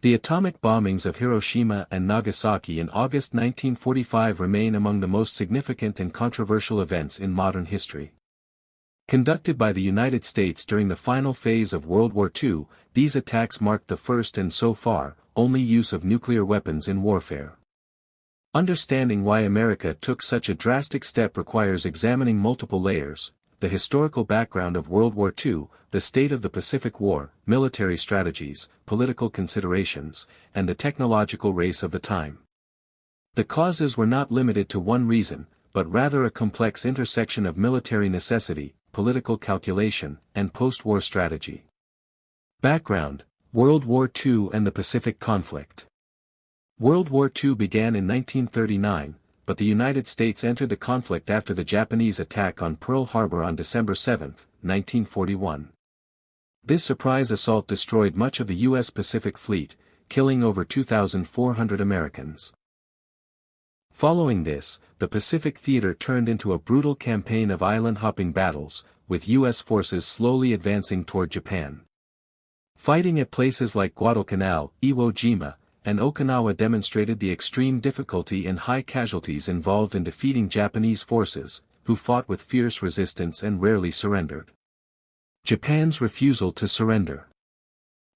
The atomic bombings of Hiroshima and Nagasaki in August 1945 remain among the most significant and controversial events in modern history. Conducted by the United States during the final phase of World War II, these attacks marked the first and so far, only use of nuclear weapons in warfare. Understanding why America took such a drastic step requires examining multiple layers: the historical background of World War II, the state of the Pacific War, military strategies, political considerations, and the technological race of the time. The causes were not limited to one reason, but rather a complex intersection of military necessity, political calculation, and post-war strategy. Background: World War II and the Pacific Conflict. World War II began in 1939, but the United States entered the conflict after the Japanese attack on Pearl Harbor on December 7, 1941. This surprise assault destroyed much of the U.S. Pacific Fleet, killing over 2,400 Americans. Following this, the Pacific theater turned into a brutal campaign of island-hopping battles, with U.S. forces slowly advancing toward Japan. Fighting at places like Guadalcanal, Iwo Jima, and Okinawa demonstrated the extreme difficulty and high casualties involved in defeating Japanese forces, who fought with fierce resistance and rarely surrendered. Japan's refusal to surrender.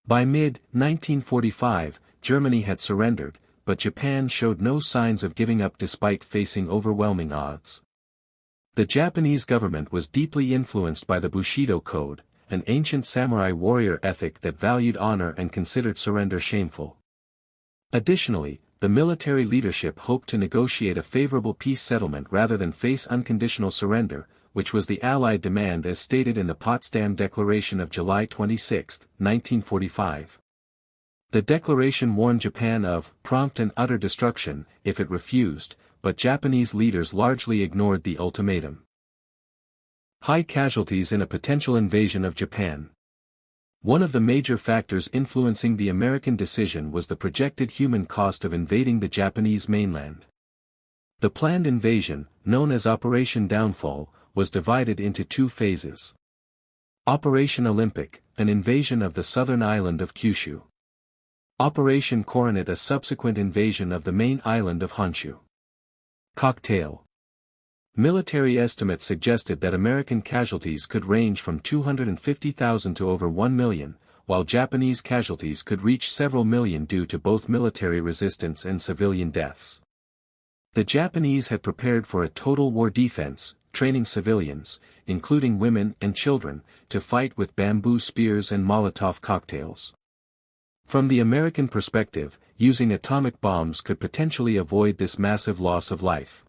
By mid-1945, Germany had surrendered, but Japan showed no signs of giving up despite facing overwhelming odds. The Japanese government was deeply influenced by the Bushido Code, an ancient samurai warrior ethic that valued honor and considered surrender shameful. Additionally, the military leadership hoped to negotiate a favorable peace settlement rather than face unconditional surrender, which was the Allied demand as stated in the Potsdam Declaration of July 26, 1945. The declaration warned Japan of prompt and utter destruction if it refused, but Japanese leaders largely ignored the ultimatum. High casualties in a potential invasion of Japan. One of the major factors influencing the American decision was the projected human cost of invading the Japanese mainland. The planned invasion, known as Operation Downfall, was divided into two phases. Operation Olympic, an invasion of the southern island of Kyushu. Operation Coronet, a subsequent invasion of the main island of Honshu. Cocktail. Military estimates suggested that American casualties could range from 250,000 to over 1 million, while Japanese casualties could reach several million due to both military resistance and civilian deaths. The Japanese had prepared for a total war defense, training civilians, including women and children, to fight with bamboo spears and Molotov cocktails. From the American perspective, using atomic bombs could potentially avoid this massive loss of life.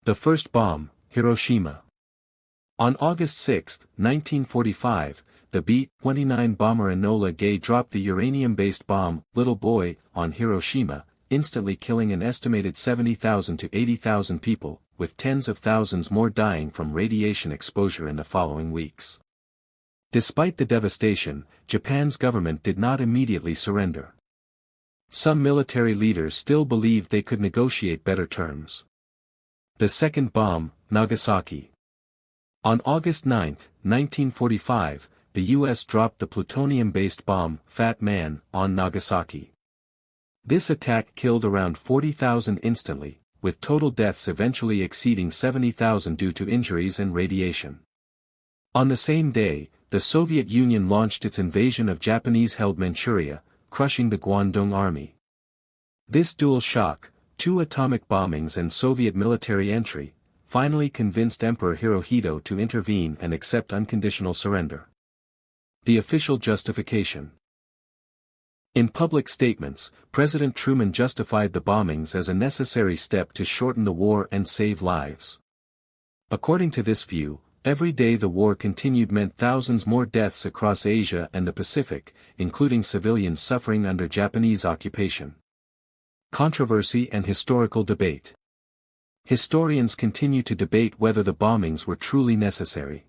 The first bomb, Hiroshima. On August 6, 1945, the B-29 bomber Enola Gay dropped the uranium-based bomb, Little Boy, on Hiroshima, instantly killing an estimated 70,000 to 80,000 people, with tens of thousands more dying from radiation exposure in the following weeks. Despite the devastation, Japan's government did not immediately surrender. Some military leaders still believed they could negotiate better terms. The second bomb, Nagasaki. On August 9, 1945, the U.S. dropped the plutonium-based bomb, Fat Man, on Nagasaki. This attack killed around 40,000 instantly, with total deaths eventually exceeding 70,000 due to injuries and radiation. On the same day, the Soviet Union launched its invasion of Japanese-held Manchuria, crushing the Guangdong Army. This dual shock, two atomic bombings and Soviet military entry, finally convinced Emperor Hirohito to intervene and accept unconditional surrender. The official justification. In public statements, President Truman justified the bombings as a necessary step to shorten the war and save lives. According to this view, every day the war continued meant thousands more deaths across Asia and the Pacific, including civilians suffering under Japanese occupation. Controversy and historical debate. Historians continue to debate whether the bombings were truly necessary.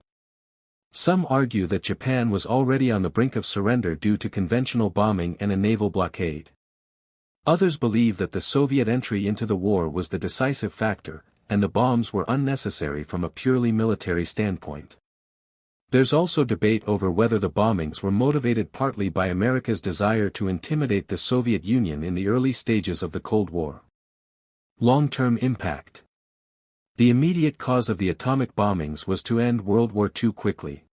Some argue that Japan was already on the brink of surrender due to conventional bombing and a naval blockade. Others believe that the Soviet entry into the war was the decisive factor, and the bombs were unnecessary from a purely military standpoint. There's also debate over whether the bombings were motivated partly by America's desire to intimidate the Soviet Union in the early stages of the Cold War. Long-term impact. The immediate cause of the atomic bombings was to end World War II quickly.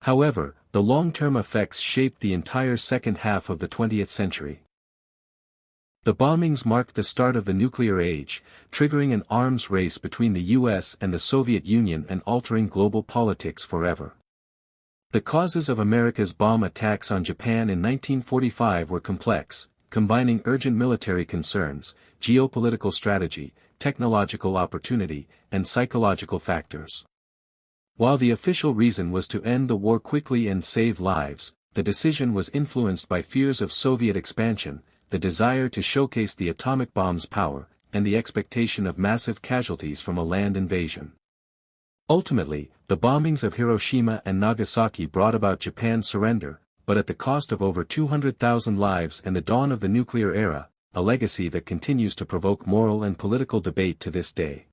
However, the long-term effects shaped the entire second half of the 20th century. The bombings marked the start of the nuclear age, triggering an arms race between the US and the Soviet Union and altering global politics forever. The causes of America's bomb attacks on Japan in 1945 were complex, combining urgent military concerns, geopolitical strategy, technological opportunity, and psychological factors. While the official reason was to end the war quickly and save lives, the decision was influenced by fears of Soviet expansion, the desire to showcase the atomic bomb's power, and the expectation of massive casualties from a land invasion. Ultimately, the bombings of Hiroshima and Nagasaki brought about Japan's surrender, but at the cost of over 200,000 lives and the dawn of the nuclear era, a legacy that continues to provoke moral and political debate to this day.